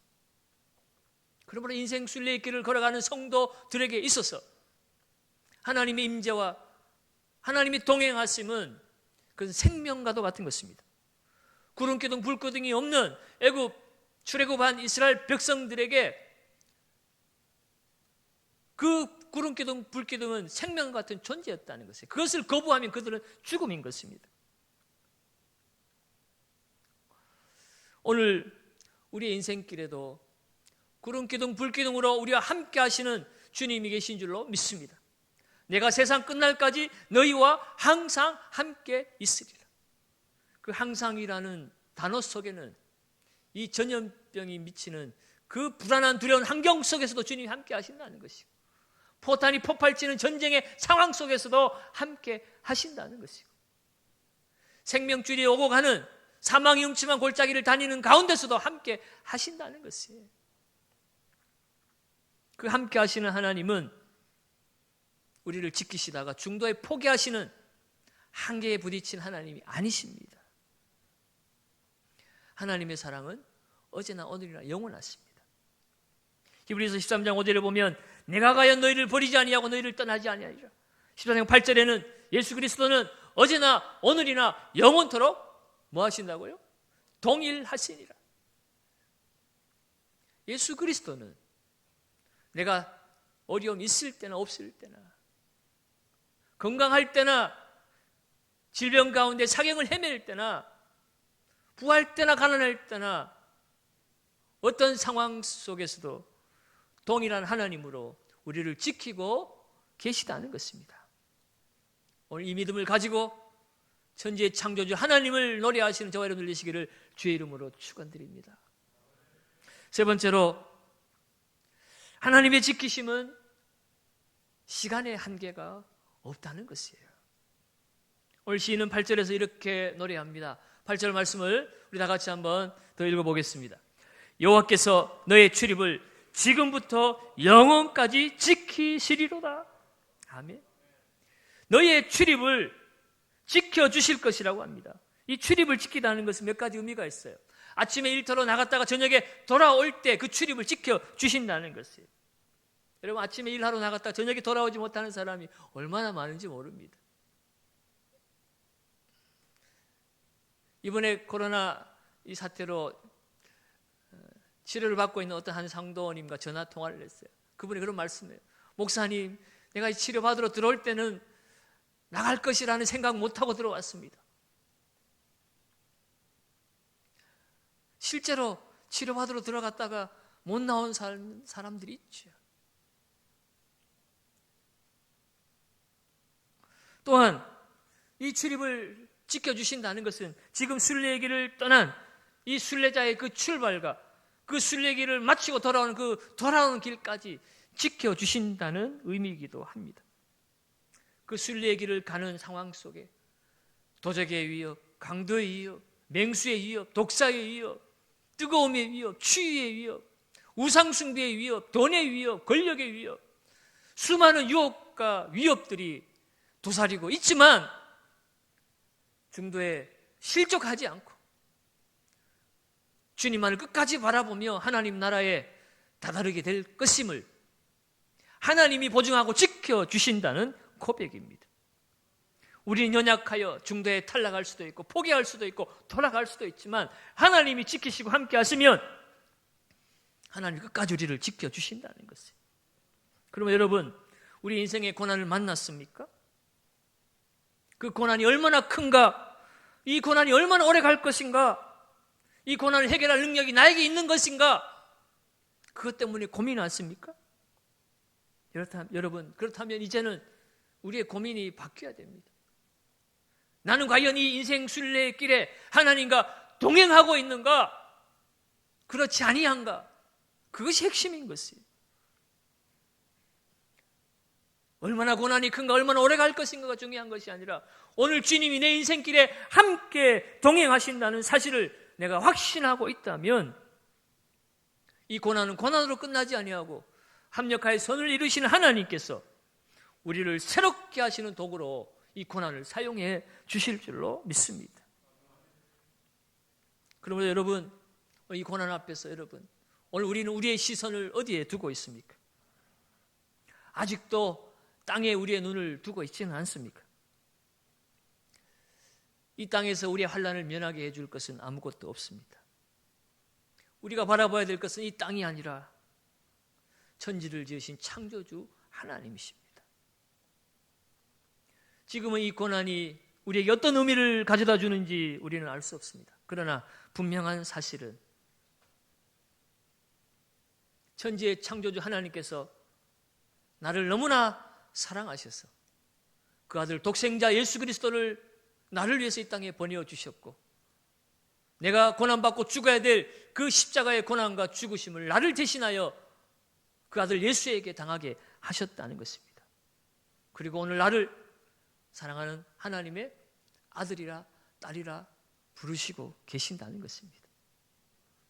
그러므로 인생 순례의 길을 걸어가는 성도들에게 있어서 하나님의 임재와 하나님의 동행하심은 그건 생명과도 같은 것입니다. 구름기둥 불기둥이 없는 애굽 출애굽한 이스라엘 백성들에게 그 구름기둥 불기둥은 생명 같은 존재였다는 것이에요. 그것을 거부하면 그들은 죽음인 것입니다. 오늘 우리의 인생길에도 구름기둥 불기둥으로 우리와 함께 하시는 주님이 계신 줄로 믿습니다. 내가 세상 끝날까지 너희와 항상 함께 있으리라. 그 항상이라는 단어 속에는 이 전염병이 미치는 그 불안한 두려운 환경 속에서도 주님이 함께 하신다는 것이고, 포탄이 폭발치는 전쟁의 상황 속에서도 함께 하신다는 것이고, 생명줄이 오고 가는 사망이 음침한 골짜기를 다니는 가운데서도 함께 하신다는 것이에요. 그 함께 하시는 하나님은 우리를 지키시다가 중도에 포기하시는 한계에 부딪힌 하나님이 아니십니다. 하나님의 사랑은 어제나 오늘이나 영원하십니다. 히브리서 13장 5절에 보면 내가 과연 너희를 버리지 아니하고 너희를 떠나지 아니하리라. 14장 8절에는 예수 그리스도는 어제나 오늘이나 영원토록 뭐 하신다고요? 동일하시니라. 예수 그리스도는 내가 어려움 있을 때나 없을 때나, 건강할 때나 질병 가운데 사경을 헤맬 때나, 부할 때나 가난할 때나 어떤 상황 속에서도 동일한 하나님으로 우리를 지키고 계시다는 것입니다. 오늘 이 믿음을 가지고 천지의 창조주 하나님을 노래하시는 저와 여러분 되시기를 주의 이름으로 축원드립니다. 세 번째로, 하나님의 지키심은 시간의 한계가 없다는 것이에요. 오늘 시인은 8절에서 이렇게 노래합니다. 8절 말씀을 우리 다 같이 한번 더 읽어보겠습니다. 여호와께서 너의 출입을 지금부터 영원까지 지키시리로다. 아멘. 너의 출입을 지켜주실 것이라고 합니다. 이 출입을 지키다는 것은 몇 가지 의미가 있어요. 아침에 일터로 나갔다가 저녁에 돌아올 때 그 출입을 지켜주신다는 것이에요. 여러분, 아침에 일하러 나갔다가 저녁에 돌아오지 못하는 사람이 얼마나 많은지 모릅니다. 이번에 코로나 이 사태로 치료를 받고 있는 어떤 한 상도원님과 전화 통화를 했어요. 그분이 그런 말씀이에요. 목사님, 내가 치료받으러 들어올 때는 나갈 것이라는 생각 못하고 들어왔습니다. 실제로 치료받으러 들어갔다가 못 나온 사람들이 있죠. 또한 이 출입을 지켜주신다는 것은 지금 순례길을 떠난 이 순례자의 그 출발과 그 순례길을 마치고 돌아오는 그 돌아오는 길까지 지켜주신다는 의미이기도 합니다. 그 순례길을 가는 상황 속에 도적의 위협, 강도의 위협, 맹수의 위협, 독사의 위협, 뜨거움의 위협, 추위의 위협, 우상숭배의 위협, 돈의 위협, 권력의 위협, 수많은 유혹과 위협들이 도사리고 있지만 중도에 실족하지 않고 주님만을 끝까지 바라보며 하나님 나라에 다다르게 될 것임을 하나님이 보증하고 지켜주신다는 고백입니다. 우리는 연약하여 중도에 탈락할 수도 있고 포기할 수도 있고 돌아갈 수도 있지만 하나님이 지키시고 함께 하시면 하나님이 끝까지 우리를 지켜주신다는 것이에요. 그러면 여러분, 우리 인생의 고난을 만났습니까? 그 고난이 얼마나 큰가? 이 고난이 얼마나 오래 갈 것인가? 이 고난을 해결할 능력이 나에게 있는 것인가? 그것 때문에 고민 않습니까? 여러분, 그렇다면 이제는 우리의 고민이 바뀌어야 됩니다. 나는 과연 이 인생 순례의 길에 하나님과 동행하고 있는가? 그렇지 아니한가? 그것이 핵심인 것이에요. 얼마나 고난이 큰가, 얼마나 오래 갈 것인가가 중요한 것이 아니라 오늘 주님이 내 인생길에 함께 동행하신다는 사실을 내가 확신하고 있다면 이 고난은 고난으로 끝나지 아니하고 합력하여 선을 이루시는 하나님께서 우리를 새롭게 하시는 도구로 이 고난을 사용해 주실 줄로 믿습니다. 그러므로 여러분, 이 고난 앞에서 여러분, 오늘 우리는 우리의 시선을 어디에 두고 있습니까? 아직도 땅에 우리의 눈을 두고 있지는 않습니까? 이 땅에서 우리의 환난을 면하게 해줄 것은 아무것도 없습니다. 우리가 바라봐야 될 것은 이 땅이 아니라 천지를 지으신 창조주 하나님이십니다. 지금은 이 고난이 우리에게 어떤 의미를 가져다 주는지 우리는 알 수 없습니다. 그러나 분명한 사실은 천지의 창조주 하나님께서 나를 너무나 사랑하셔서 그 아들 독생자 예수 그리스도를 나를 위해서 이 땅에 보내주셨고, 내가 고난받고 죽어야 될 그 십자가의 고난과 죽으심을 나를 대신하여 그 아들 예수에게 당하게 하셨다는 것입니다. 그리고 오늘 나를 사랑하는 하나님의 아들이라 딸이라 부르시고 계신다는 것입니다.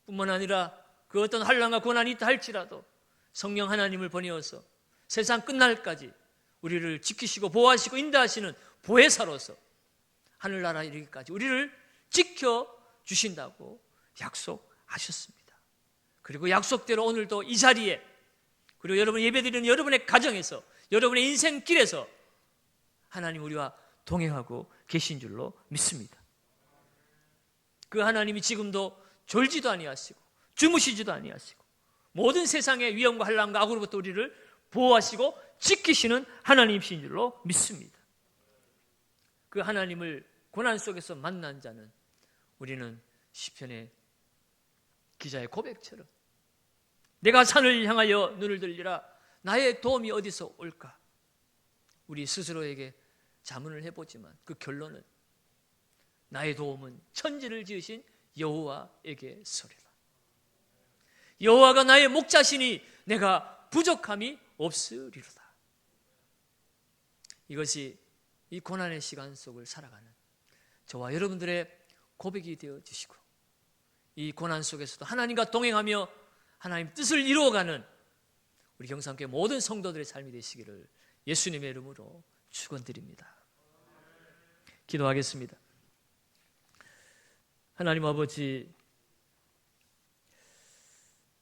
뿐만 아니라 그 어떤 환난과 고난이 있다 할지라도 성령 하나님을 보내어서 세상 끝날까지 우리를 지키시고 보호하시고 인도하시는 보혜사로서 하늘나라에 이르기까지 우리를 지켜주신다고 약속하셨습니다. 그리고 약속대로 오늘도 이 자리에, 그리고 여러분 예배드리는 여러분의 가정에서, 여러분의 인생길에서 하나님 우리와 동행하고 계신 줄로 믿습니다. 그 하나님이 지금도 졸지도 아니하시고 주무시지도 아니하시고 모든 세상의 위험과 환난과 악으로부터 우리를 보호하시고 지키시는 하나님이신 줄로 믿습니다. 그 하나님을 고난 속에서 만난 자는 우리는 시편의 기자의 고백처럼 내가 산을 향하여 눈을 들리라 나의 도움이 어디서 올까? 우리 스스로에게 자문을 해보지만 그 결론은 나의 도움은 천지를 지으신 여호와에게 서리라. 여호와가 나의 목자시니 내가 부족함이 없으리로다. 이것이 이 고난의 시간 속을 살아가는 저와 여러분들의 고백이 되어 주시고, 이 고난 속에서도 하나님과 동행하며 하나님 뜻을 이루어가는 우리 경상교회 모든 성도들의 삶이 되시기를 예수님의 이름으로 축원드립니다. 기도하겠습니다. 하나님 아버지,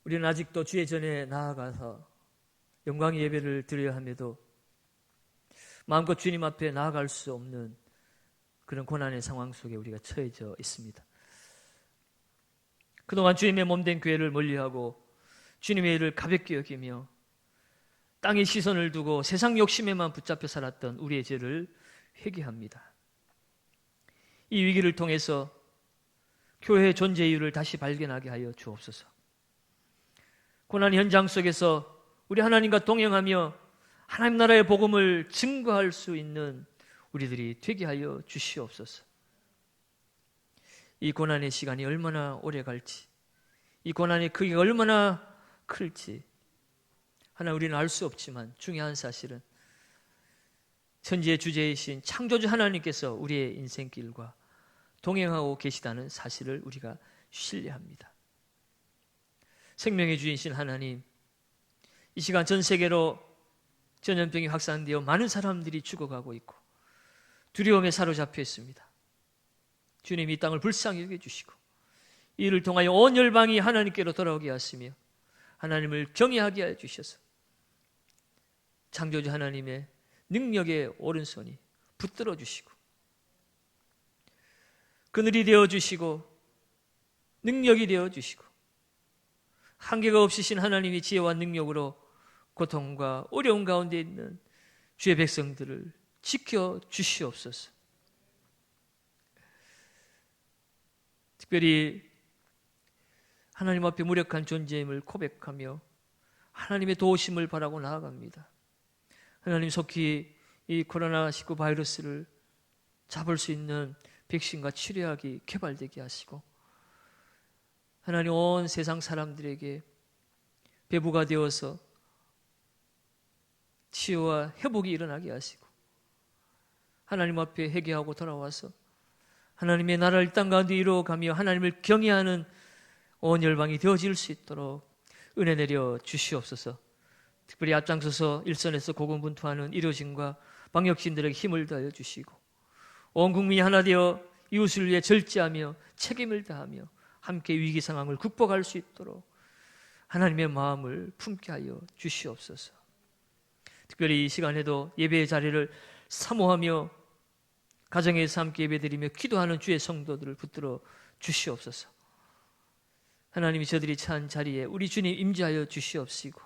우리는 아직도 주의 전에 나아가서 영광의 예배를 드려야 함에도 마음껏 주님 앞에 나아갈 수 없는 그런 고난의 상황 속에 우리가 처해져 있습니다. 그동안 주님의 몸된 교회를 멀리하고 주님의 일을 가볍게 여기며 땅에 시선을 두고 세상 욕심에만 붙잡혀 살았던 우리의 죄를 회개합니다. 이 위기를 통해서 교회의 존재 이유를 다시 발견하게 하여 주옵소서. 고난 현장 속에서 우리 하나님과 동행하며 하나님 나라의 복음을 증거할 수 있는 우리들이 되게 하여 주시옵소서. 이 고난의 시간이 얼마나 오래 갈지, 이 고난의 크기가 얼마나 클지 하나 우리는 알 수 없지만 중요한 사실은 천지의 주제이신 창조주 하나님께서 우리의 인생길과 동행하고 계시다는 사실을 우리가 신뢰합니다. 생명의 주이신 하나님, 이 시간 전 세계로 전염병이 확산되어 많은 사람들이 죽어가고 있고 두려움에 사로잡혀 있습니다. 주님 이 땅을 불쌍히 여겨주시고 이를 통하여 온 열방이 하나님께로 돌아오게 하시며 하나님을 경외하게 하여 주셔서 창조주 하나님의 능력의 오른손이 붙들어 주시고 그늘이 되어 주시고 능력이 되어 주시고 한계가 없으신 하나님의 지혜와 능력으로 고통과 어려움 가운데 있는 주의 백성들을 지켜 주시옵소서. 특별히 하나님 앞에 무력한 존재임을 고백하며 하나님의 도우심을 바라고 나아갑니다. 하나님 속히 이 코로나19 바이러스를 잡을 수 있는 백신과 치료약이 개발되게 하시고 하나님 온 세상 사람들에게 배부가 되어서 치유와 회복이 일어나게 하시고 하나님 앞에 회개하고 돌아와서 하나님의 나라를 이 땅 가운데 이루어가며 하나님을 경외하는 온 열방이 되어질 수 있도록 은혜 내려 주시옵소서. 특별히 앞장서서 일선에서 고군분투하는 의료진과 방역진들에게 힘을 더하여 주시고 온 국민이 하나 되어 이웃을 위해 절제하며 책임을 다하며 함께 위기 상황을 극복할 수 있도록 하나님의 마음을 품게 하여 주시옵소서. 특별히 이 시간에도 예배의 자리를 사모하며 가정에서 함께 예배드리며 기도하는 주의 성도들을 붙들어 주시옵소서. 하나님이 저들이 처한 자리에 우리 주님 임재하여 주시옵시고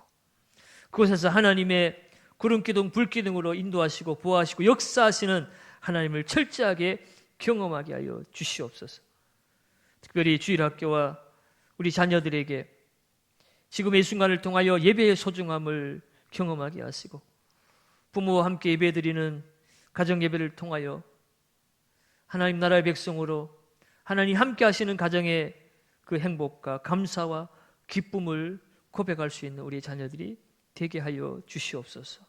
그곳에서 하나님의 구름기둥 불기둥으로 인도하시고 보호하시고 역사하시는 하나님을 철저하게 경험하게 하여 주시옵소서. 특별히 주일학교와 우리 자녀들에게 지금의 순간을 통하여 예배의 소중함을 경험하게 하시고 부모와 함께 예배드리는 가정예배를 통하여 하나님 나라의 백성으로 하나님 함께 하시는 가정의 그 행복과 감사와 기쁨을 고백할 수 있는 우리 자녀들이 되게 하여 주시옵소서.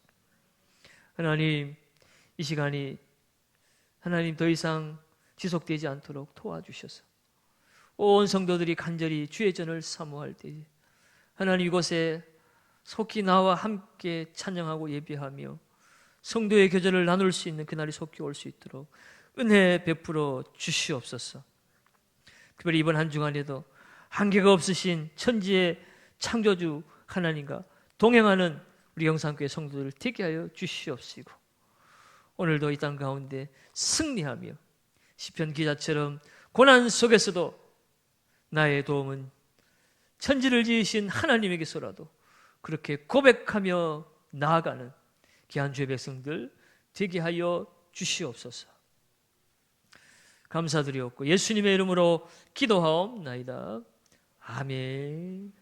하나님, 이 시간이 하나님 더 이상 지속되지 않도록 도와주셔서 온 성도들이 간절히 주의 전을 사모할 때에 하나님 이곳에 속히 나와 함께 찬양하고 예배하며 성도의 교제를 나눌 수 있는 그날이 속히 올 수 있도록 은혜 베풀어 주시옵소서. 특별히 이번 한 주간에도 한계가 없으신 천지의 창조주 하나님과 동행하는 우리 영상교회 성도들을 되게 하여 주시옵시고 오늘도 이 땅 가운데 승리하며 시편 기자처럼 고난 속에서도 나의 도움은 천지를 지으신 하나님에게서라도 그렇게 고백하며 나아가는 귀한 주의 백성들 되게 하여 주시옵소서. 감사드리옵고 예수님의 이름으로 기도하옵나이다. 아멘.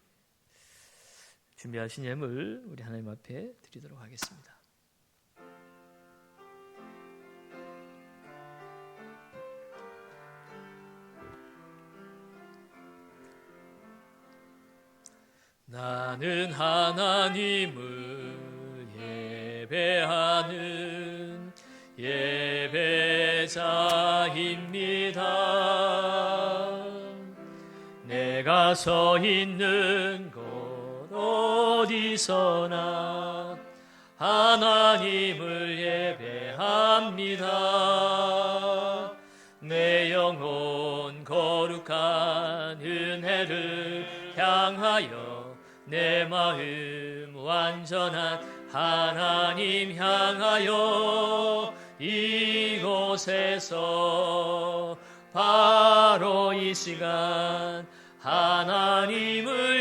준비하신 예물 우리 하나님 앞에 드리도록 하겠습니다. 나는 하나님을 예배하는 예배자입니다. 내가 서 있는 곳 어디서나 하나님을 예배합니다. 내 영혼 거룩한 은혜를 향하여 내 마음 완전한 하나님 향하여 이곳에서 바로 이 시간 하나님을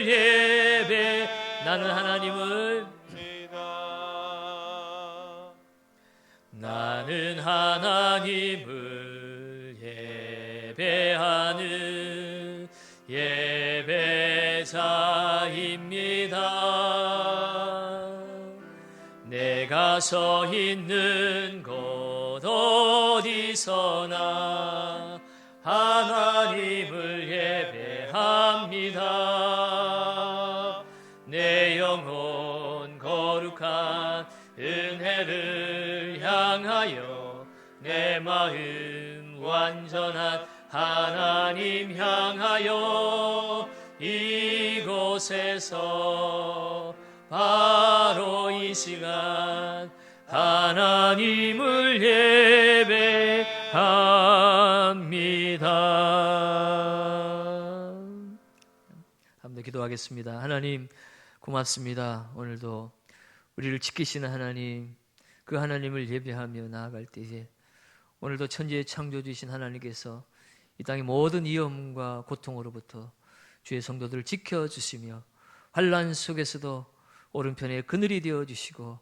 나는 하나님을 예배하는 예배자입니다. 내가 서 있는 곳 어디서나 하나님을 예배합니다. 내 영혼 거룩한 은혜를 향하여 내 마음 완전한 하나님 향하여 이곳에서 바로 이 시간 하나님을 예배합니다. 한번 더 기도하겠습니다. 하나님 고맙습니다. 오늘도 우리를 지키시는 하나님, 그 하나님을 예배하며 나아갈 때에 오늘도 천지의 창조주이신 하나님께서 이 땅의 모든 위험과 고통으로부터 주의 성도들을 지켜주시며 환난 속에서도 오른편에 그늘이 되어주시고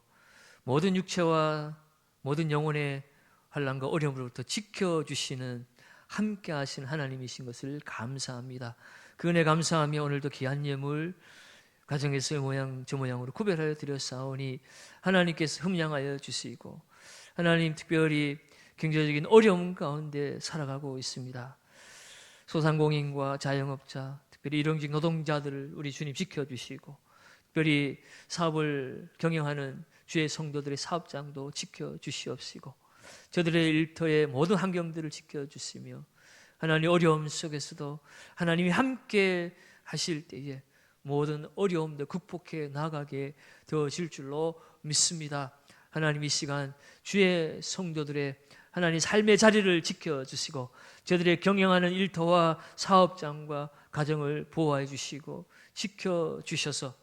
모든 육체와 모든 영혼의 환난과 어려움으로부터 지켜주시는 함께하신 하나님이신 것을 감사합니다. 그 은혜 감사하며 오늘도 귀한 예물 가정에서 이 모양 저 모양으로 구별하여 드렸사오니 하나님께서 흠양하여 주시고 하나님 특별히 경제적인 어려움 가운데 살아가고 있습니다. 소상공인과 자영업자 특별히 일용직 노동자들을 우리 주님 지켜주시고 특별히 사업을 경영하는 주의 성도들의 사업장도 지켜주시옵시고 저들의 일터의 모든 환경들을 지켜주시며 하나님 어려움 속에서도 하나님이 함께 하실 때에 모든 어려움들 극복해 나가게 되어질 줄로 믿습니다. 하나님, 이 시간 주의 성도들의 하나님 삶의 자리를 지켜주시고 저들의 경영하는 일터와 사업장과 가정을 보호해 주시고 지켜주셔서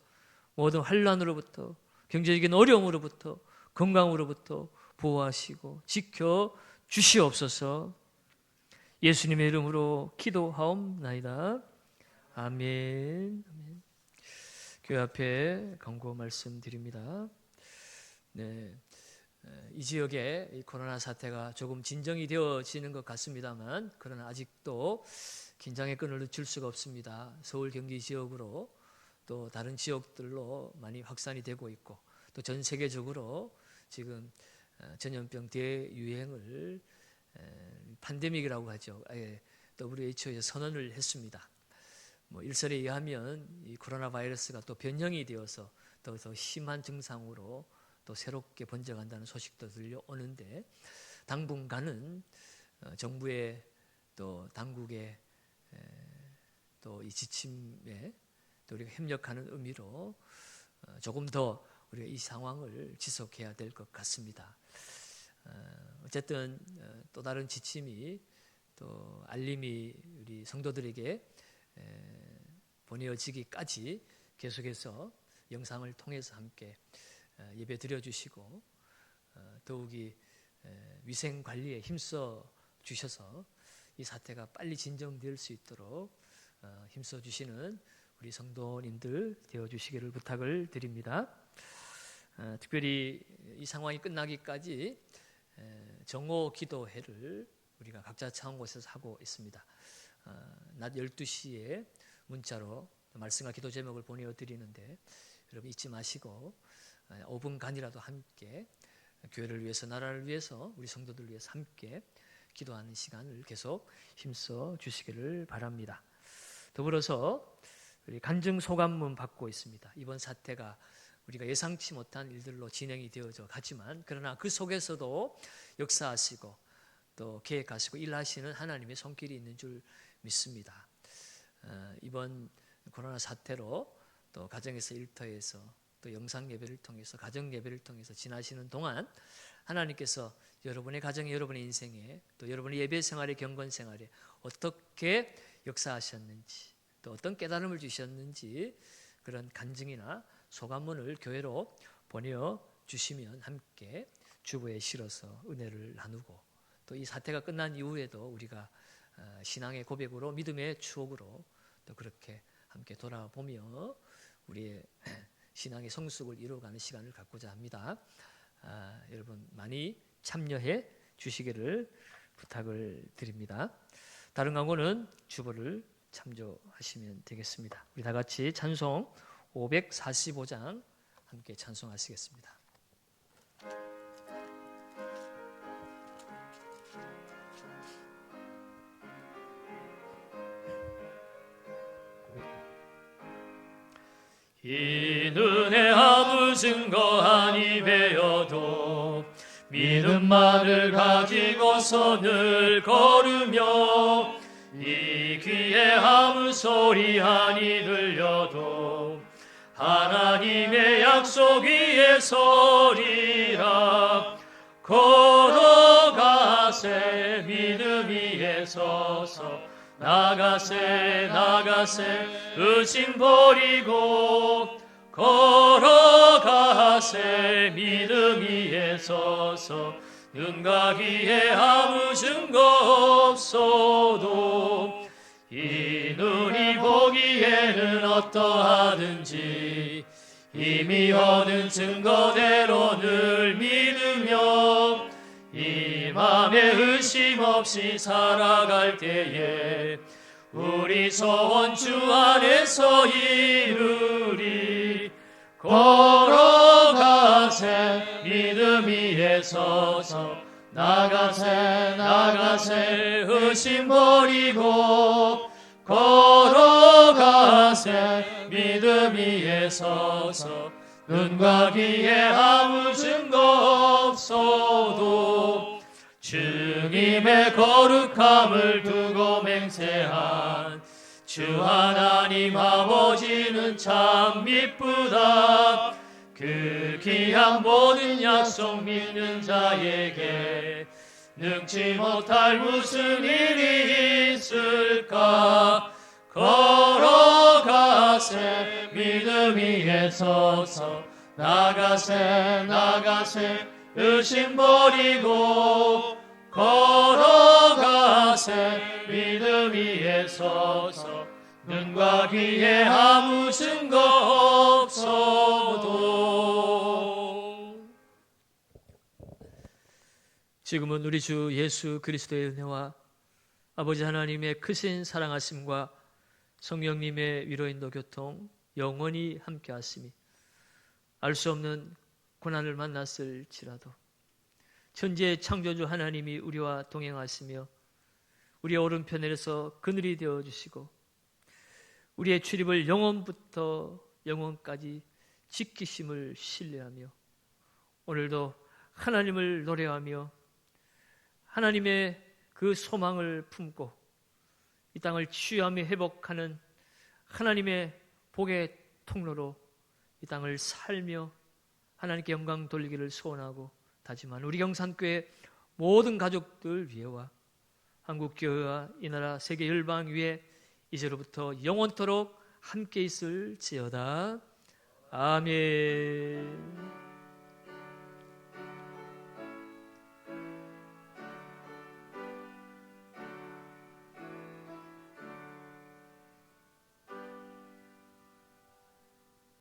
모든 환난으로부터, 경제적인 어려움으로부터, 건강으로부터 보호하시고 지켜주시옵소서. 예수님의 이름으로 기도하옵나이다. 아멘. 교회 앞에 간구 말씀드립니다. 네, 이 지역에 이 코로나 사태가 조금 진정이 되어지는 것 같습니다만, 그러나 아직도 긴장의 끈을 놓칠 수가 없습니다. 서울 경기 지역으로 또 다른 지역들로 많이 확산이 되고 있고, 또 전 세계적으로 지금 전염병 대유행을 팬데믹이라고 하죠. WHO에서 선언을 했습니다. 일설에 의하면 이 코로나 바이러스가 또 변형이 되어서 더 심한 증상으로 또 새롭게 번져간다는 소식도 들려오는데, 당분간은 정부의 또 당국의 또 이 지침에 또 우리가 협력하는 의미로 조금 더 우리가 이 상황을 지속해야 될 것 같습니다. 어쨌든 또 다른 지침이 또 알림이 우리 성도들에게 보내어지기까지 계속해서 영상을 통해서 함께 예배 드려주시고 더욱이 위생 관리에 힘써 주셔서 이 사태가 빨리 진정될 수 있도록 힘써 주시는 우리 성도님들 되어주시기를 부탁을 드립니다. 특별히 이 상황이 끝나기까지 정오 기도회를 우리가 각자 처한 곳에서 하고 있습니다. 낮 12시에 문자로 말씀과 기도 제목을 보내드리는데, 여러분 잊지 마시고 5분간이라도 함께 교회를 위해서, 나라를 위해서, 우리 성도들을 위해서 함께 기도하는 시간을 계속 힘써 주시기를 바랍니다. 더불어서 우리 간증 소감문 받고 있습니다. 이번 사태가 우리가 예상치 못한 일들로 진행이 되어져 가지만, 그러나 그 속에서도 역사하시고 또 계획하시고 일하시는 하나님의 손길이 있는 줄 믿습니다. 이번 코로나 사태로 또 가정에서, 일터에서, 또 영상 예배를 통해서, 가정 예배를 통해서 지나시는 동안 하나님께서 여러분의 가정에, 여러분의 인생에, 또 여러분의 예배 생활에, 경건 생활에 어떻게 역사하셨는지, 또 어떤 깨달음을 주셨는지, 그런 간증이나 소감문을 교회로 보내주시면 함께 주보에 실어서 은혜를 나누고, 또 이 사태가 끝난 이후에도 우리가 신앙의 고백으로, 믿음의 추억으로 또 그렇게 함께 돌아보며 우리의 신앙의 성숙을 이루어가는 시간을 갖고자 합니다. 여러분 많이 참여해 주시기를 부탁을 드립니다. 다른 광고는 주보를 참조하시면 되겠습니다. 우리 다 같이 찬송 545장 함께 찬송하시겠습니다. 이 눈에 아무 증거 아니 배어도 믿음만을 가지고서 늘 걸으며, 이 귀에 아무 소리 아니 들려도 하나님의 약속 위에 서리라. 걸어가세 믿음 위에 서서, 나가세 의심 버리고, 걸어가세 믿음 위에 서서, 눈과 귀에 아무 증거 없어도 이 눈이 보기에는 어떠하든지 이미 얻은 증거대로 늘 믿으며, 이 맘에 의심 없이 살아갈 때에 우리 소원 주 안에서 이루리. 걸어가세 믿음 위에 서서, 나가세 의심 버리고, 걸어가세 믿음 위에 서서, 눈과 귀에 아무 증거 없어도 주님의 거룩함을 두고 맹세한 주 하나님 아버지는 참 미쁘다. 그 귀한 모든 약속 믿는 자에게 능치 못할 무슨 일이 있을까. 걸어가세 믿음 위에 서서 나가세 의심 버리고 걸어가세 믿음 위에 서서 눈과 귀에 아무 증거 없어도. 지금은 우리 주 예수 그리스도의 은혜와 아버지 하나님의 크신 사랑하심과 성령님의 위로인도 교통 영원히 함께하시니 알 수 없는 고난을 만났을지라도 천지의 창조주 하나님이 우리와 동행하시며 우리의 오른편에서 그늘이 되어주시고 우리의 출입을 영원부터 영원까지 지키심을 신뢰하며 오늘도 하나님을 노래하며 하나님의 그 소망을 품고 이 땅을 치유하며 회복하는 하나님의 복의 통로로 이 땅을 살며 하나님께 영광 돌리기를 소원하고 다짐하는 우리 경산교회 모든 가족들 위에와 한국교회와 이 나라 세계 열방 위에 이제로부터 영원토록 함께 있을지어다. 아멘.